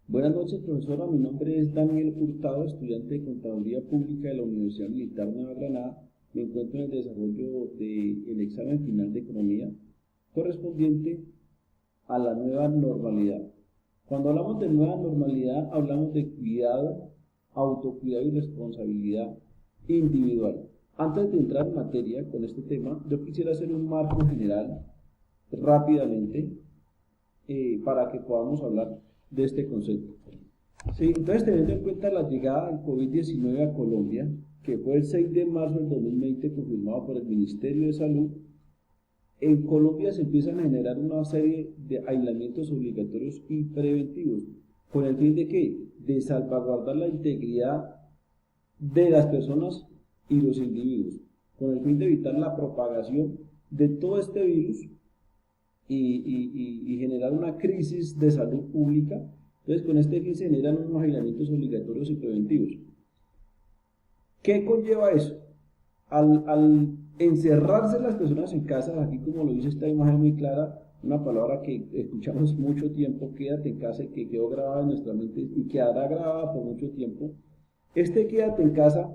Buenas noches, profesora. Mi nombre es Daniel Hurtado, estudiante de Contaduría Pública de la Universidad Militar Nueva Granada. Me encuentro en el desarrollo del examen final de Economía correspondiente a la nueva normalidad. Cuando hablamos de nueva normalidad, hablamos de cuidado, autocuidado y responsabilidad individual. Antes de entrar en materia con este tema, yo quisiera hacer un marco general rápidamente para que podamos hablar de este concepto. Sí, entonces, teniendo en cuenta la llegada del COVID-19 a Colombia, que fue el 6 de marzo del 2020 confirmado por el Ministerio de Salud, en Colombia se empiezan a generar una serie de aislamientos obligatorios y preventivos. ¿Con el fin de qué? De salvaguardar la integridad de las personas y los individuos, con el fin de evitar la propagación de todo este virus y generar una crisis de salud pública. Entonces, con este fin se generan unos aislamientos obligatorios y preventivos. ¿Qué conlleva eso? Al encerrarse las personas en casa, aquí como lo dice esta imagen muy clara, una palabra que escuchamos mucho tiempo, quédate en casa, y que quedó grabada en nuestra mente y quedará grabada por mucho tiempo. Este quédate en casa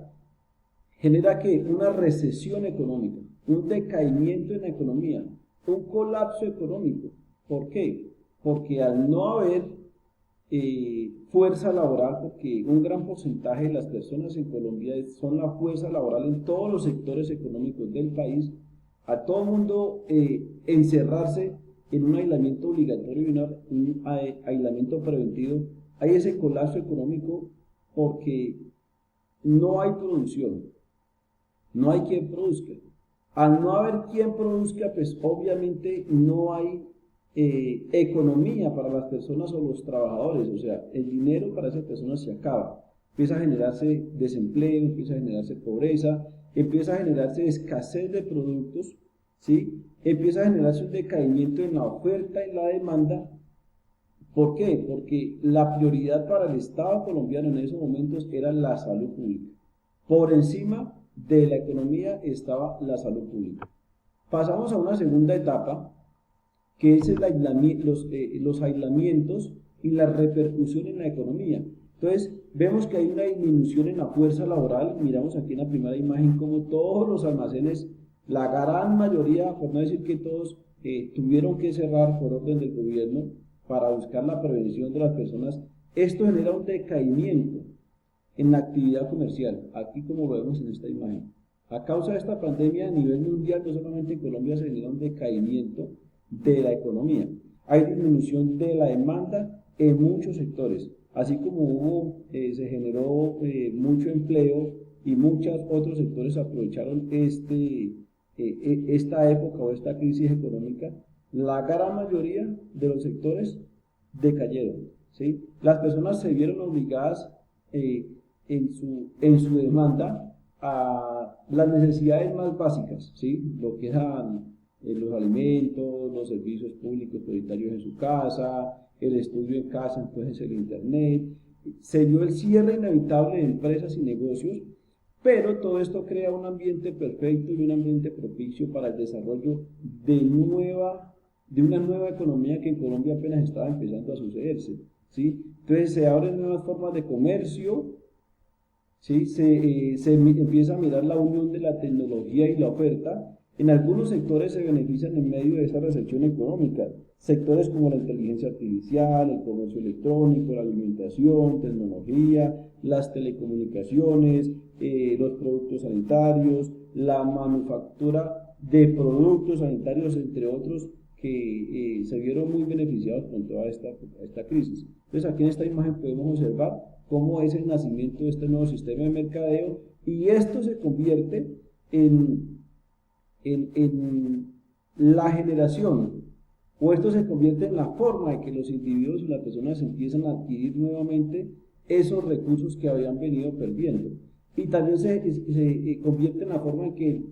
genera que una recesión económica, un decaimiento en la economía, un colapso económico. ¿Por qué? Porque al no haber fuerza laboral, porque un gran porcentaje de las personas en Colombia son la fuerza laboral en todos los sectores económicos del país, a todo el mundo encerrarse en un aislamiento obligatorio y un aislamiento preventivo, hay ese colapso económico porque no hay producción, no hay quien produzca. Al no haber quien produzca, pues obviamente no hay economía para las personas o los trabajadores, o sea, el dinero para esas personas se acaba. Empieza a generarse desempleo, empieza a generarse pobreza, empieza a generarse escasez de productos, ¿sí? Empieza a generarse un decaimiento en la oferta y la demanda. ¿Por qué? Porque la prioridad para el Estado colombiano en esos momentos era la salud pública. Por encima de la economía estaba la salud pública. Pasamos a una segunda etapa, que es los aislamientos y la repercusión en la economía. Entonces, vemos que hay una disminución en la fuerza laboral. Miramos aquí en la primera imagen como todos los almacenes, la gran mayoría, por no decir que todos, tuvieron que cerrar por orden del gobierno para buscar la prevención de las personas. Esto genera un decaimiento en la actividad comercial, aquí como lo vemos en esta imagen. A causa de esta pandemia a nivel mundial, no solamente en Colombia, se genera un decaimiento de la economía. Hay disminución de la demanda en muchos sectores, así como se generó mucho empleo y muchos otros sectores aprovecharon esta época o esta crisis económica. La gran mayoría de los sectores decayeron, ¿sí? Las personas se vieron obligadas en su demanda a las necesidades más básicas, ¿sí? Lo que eran los alimentos, los servicios públicos prioritarios en su casa, el estudio en casa, entonces el internet. Se dio el cierre inevitable de empresas y negocios, pero todo esto crea un ambiente perfecto y un ambiente propicio para el desarrollo de una nueva economía que en Colombia apenas estaba empezando a sucederse, ¿sí? Entonces se abren nuevas formas de comercio, ¿sí? Se empieza a mirar la unión de la tecnología y la oferta. En algunos sectores se benefician en medio de esa recesión económica, sectores como la inteligencia artificial, el comercio electrónico, la alimentación, tecnología, las telecomunicaciones, los productos sanitarios, la manufactura de productos sanitarios, entre otros, que se vieron muy beneficiados con toda esta crisis. Entonces, aquí en esta imagen podemos observar cómo es el nacimiento de este nuevo sistema de mercadeo, y esto se convierte en la generación, o esto se convierte en la forma de que los individuos y las personas empiezan a adquirir nuevamente esos recursos que habían venido perdiendo. Y también se convierte en la forma en que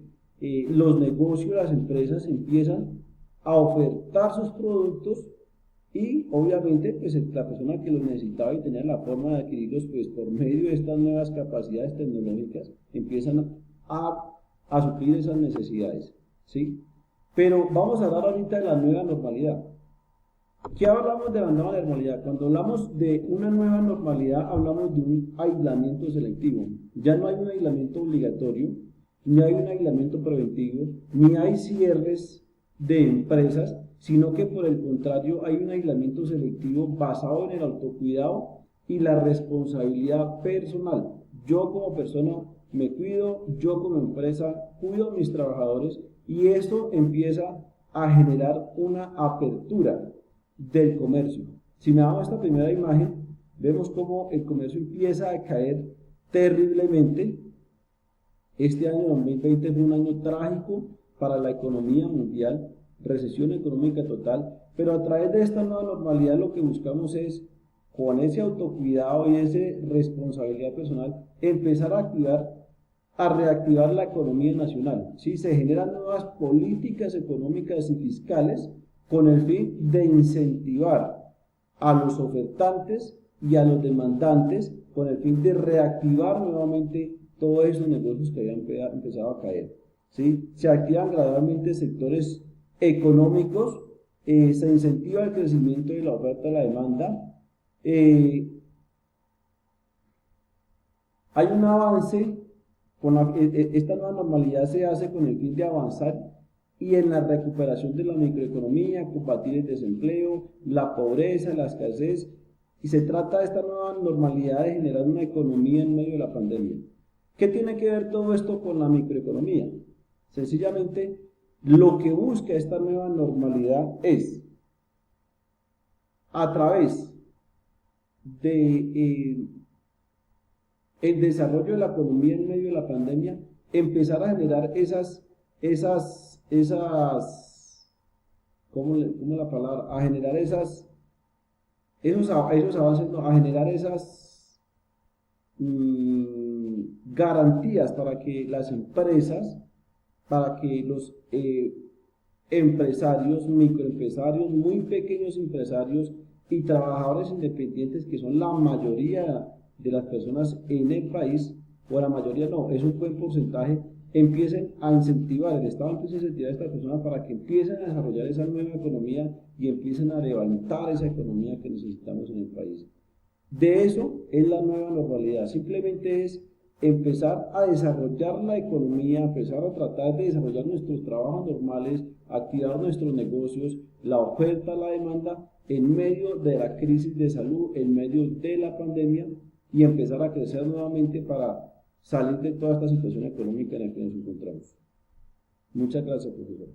los negocios, las empresas empiezan a ofertar sus productos, y obviamente pues la persona que los necesitaba y tenía la forma de adquirirlos, pues por medio de estas nuevas capacidades tecnológicas empiezan a suplir esas necesidades, ¿sí? Pero vamos a hablar ahorita de la nueva normalidad. ¿Qué hablamos de la nueva normalidad? Cuando hablamos de una nueva normalidad, hablamos de un aislamiento selectivo. Ya no hay un aislamiento obligatorio, ni hay un aislamiento preventivo, ni hay cierres de empresas, sino que por el contrario hay un aislamiento selectivo basado en el autocuidado y la responsabilidad personal. Yo como persona me cuido, yo como empresa cuido a mis trabajadores y esto empieza a generar una apertura del comercio. Si miramos esta primera imagen, vemos cómo el comercio empieza a caer terriblemente. Este año 2020 fue un año trágico para la economía mundial, recesión económica total, pero a través de esta nueva normalidad lo que buscamos es, con ese autocuidado y esa responsabilidad personal, empezar a reactivar la economía nacional. ¿Sí? Se generan nuevas políticas económicas y fiscales con el fin de incentivar a los ofertantes y a los demandantes con el fin de reactivar nuevamente todos esos negocios que habían empezado a caer. ¿Sí? Se activan gradualmente sectores económicos, se incentiva el crecimiento de la oferta y la demanda, hay un avance, esta nueva normalidad se hace con el fin de avanzar y en la recuperación de la microeconomía, combatir el desempleo, la pobreza, la escasez, y se trata de esta nueva normalidad de generar una economía en medio de la pandemia. ¿Qué tiene que ver todo esto con la microeconomía? Sencillamente, lo que busca esta nueva normalidad es, a través de el desarrollo de la economía en medio de la pandemia, empezar a generar ¿cómo la palabra? A generar esos avances, no, a generar esas garantías para que las empresas, para que los empresarios, microempresarios, muy pequeños empresarios y trabajadores independientes, que son la mayoría de las personas en el país, o la mayoría no, es un buen porcentaje, empiecen a incentivar, el Estado empieza a incentivar a estas personas para que empiecen a desarrollar esa nueva economía y empiecen a levantar esa economía que necesitamos en el país. De eso es la nueva normalidad, simplemente es empezar a desarrollar la economía, empezar a tratar de desarrollar nuestros trabajos normales, activar nuestros negocios, la oferta, la demanda, en medio de la crisis de salud, en medio de la pandemia, y empezar a crecer nuevamente para salir de toda esta situación económica en la que nos encontramos. Muchas gracias, profesor.